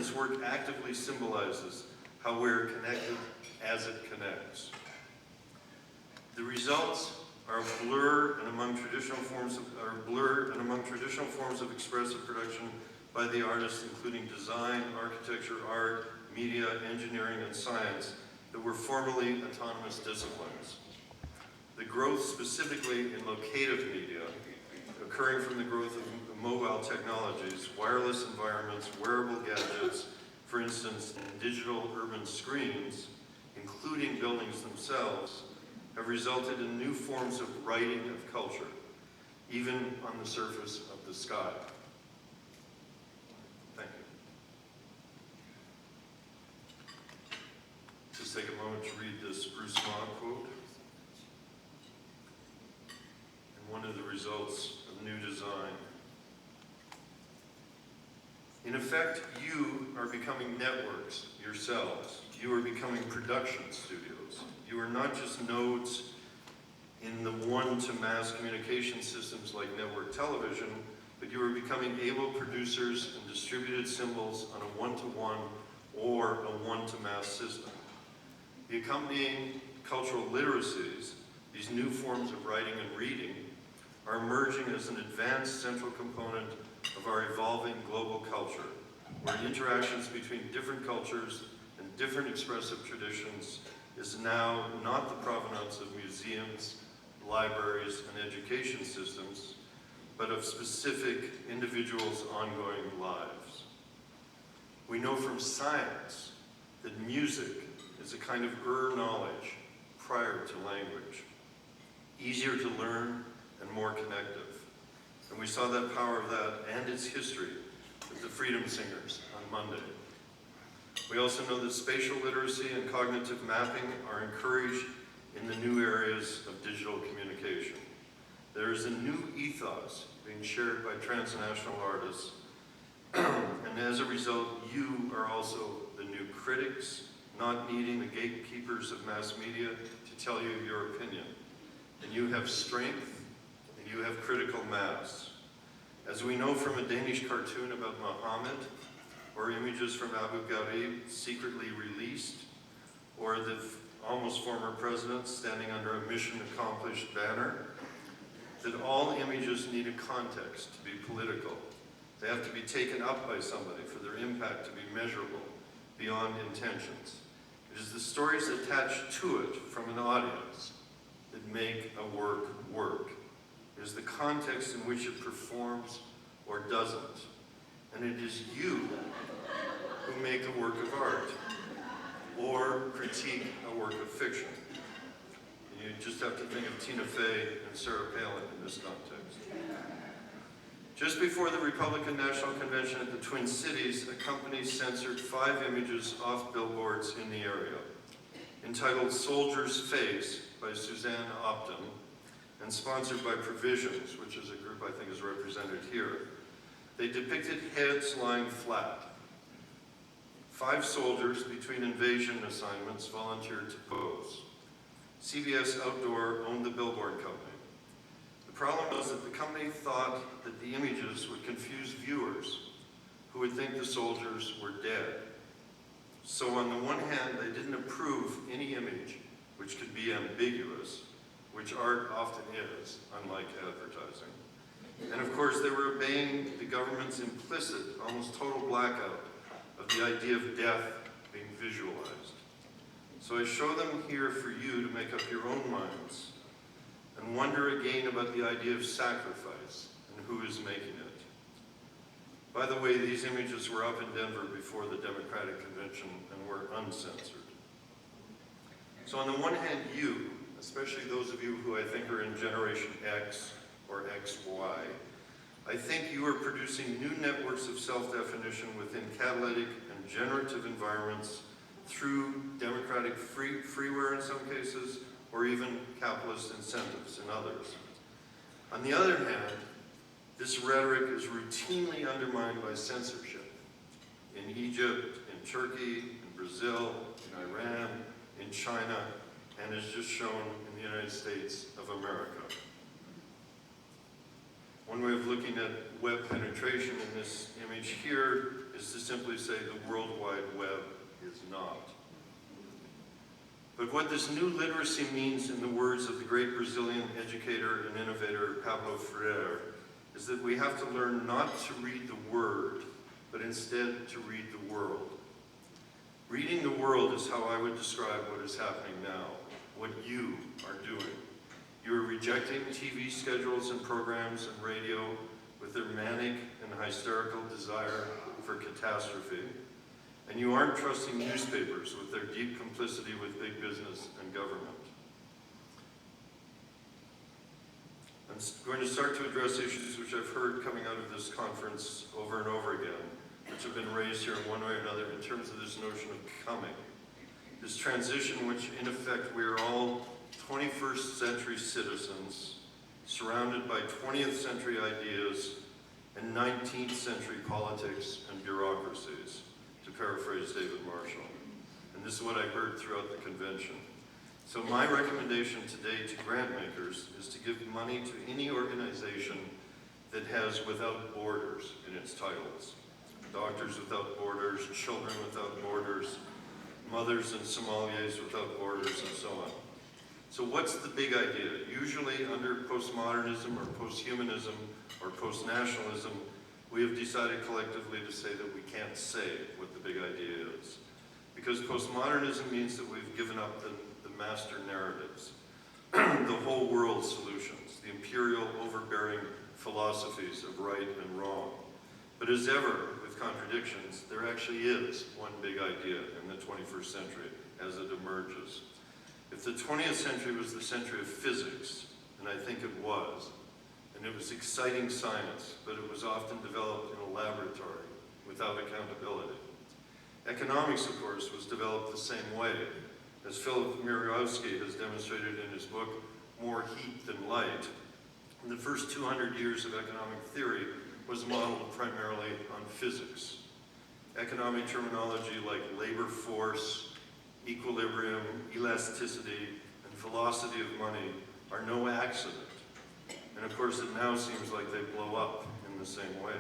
this work actively symbolizes how we're connected as it connects. The results are a blur and among traditional forms of expressive production by the artists, including design, architecture, art, media, engineering, and science, that were formerly autonomous disciplines. The growth specifically in locative media, occurring from the growth of mobile technologies, wireless environments, wearable gadgets, for instance, digital urban screens, including buildings themselves, have resulted in new forms of writing of culture, even on the surface of the sky. Thank you. Just take a moment to read this Bruce Ma quote. And one of the results of new design. In effect, you are becoming networks yourselves. You are becoming production studios. You are not just nodes in the one-to-mass communication systems like network television, but you are becoming able producers and distributed symbols on a one-to-one or a one-to-mass system. The accompanying cultural literacies, these new forms of writing and reading, are emerging as an advanced central component of our evolving global culture, where interactions between different cultures and different expressive traditions is now not the provenance of museums, libraries, and education systems, but of specific individuals' ongoing lives. We know from science that music is a kind of knowledge prior to language, easier to learn and more connective. And we saw that power of that and its history with the Freedom Singers on Monday. We also know that spatial literacy and cognitive mapping are encouraged in the new areas of digital communication. There is a new ethos being shared by transnational artists, and as a result, you are also the new critics, not needing the gatekeepers of mass media to tell you your opinion. And you have strength, and you have critical mass. As we know from a Danish cartoon about Muhammad, or images from Abu Ghraib secretly released, or the almost former president standing under a mission accomplished banner, that all images need a context to be political. They have to be taken up by somebody for their impact to be measurable beyond intentions. It is the stories attached to it from an audience that make a work work. It is the context in which it performs or doesn't. And it is you who make a work of art or critique a work of fiction. And you just have to think of Tina Fey and Sarah Palin in this context. Just before the Republican National Convention at the Twin Cities, a company censored 5 images off billboards in the area, entitled Soldier's Face by Suzanne Opton, and sponsored by Provisions, which is a group I think is represented here. They depicted heads lying flat. 5 soldiers between invasion assignments volunteered to pose. CBS Outdoor owned the billboard company. The problem was that the company thought that the images would confuse viewers who would think the soldiers were dead. So on the one hand, they didn't approve any image which could be ambiguous, which art often is, unlike advertising. And of course, they were obeying the government's implicit, almost total blackout of the idea of death being visualized. So I show them here for you to make up your own minds and wonder again about the idea of sacrifice and who is making it. By the way, these images were up in Denver before the Democratic Convention and were uncensored. So on the one hand, you, especially those of you who I think are in Generation X or XY, I think you are producing new networks of self-definition within catalytic and generative environments through democratic freeware in some cases, or even capitalist incentives in others. On the other hand, this rhetoric is routinely undermined by censorship in Egypt, in Turkey, in Brazil, in Iran, in China, and is just shown in the United States of America. One way of looking at web penetration in this image here is to simply say the World Wide Web is not. But what this new literacy means, in the words of the great Brazilian educator and innovator Pablo Freire, is that we have to learn not to read the word, but instead to read the world. Reading the world is how I would describe what is happening now, what you are doing. You are rejecting TV schedules and programs and radio with their manic and hysterical desire for catastrophe. And you aren't trusting newspapers with their deep complicity with big business and government. I'm going to start to address issues which I've heard coming out of this conference over and over again, which have been raised here in one way or another in terms of this notion of coming. This transition which, in effect, we are all 21st century citizens surrounded by 20th century ideas and 19th century politics and bureaucracies, to paraphrase David Marshall. And this is what I heard throughout the convention. So my recommendation today to Grantmakers is to give money to any organization that has Without Borders in its titles. Doctors Without Borders, Children Without Borders, Mothers and Sommeliers Without Borders, and so on. So what's the big idea? Usually under postmodernism or posthumanism or postnationalism, we have decided collectively to say that we can't say what the big idea is. Because postmodernism means that we've given up the master narratives, the whole world solutions, the imperial overbearing philosophies of right and wrong. But as ever with contradictions, there actually is one big idea in the 21st century as it emerges. If the 20th century was the century of physics, and I think it was, and it was exciting science, but it was often developed in a laboratory without accountability. Economics, of course, was developed the same way, as Philip Mirowski has demonstrated in his book, More Heat Than Light. In the first 200 years of economic theory was modeled primarily on physics. Economic terminology like labor force, equilibrium, elasticity, and velocity of money are no accident. And of course, it now seems like they blow up in the same way.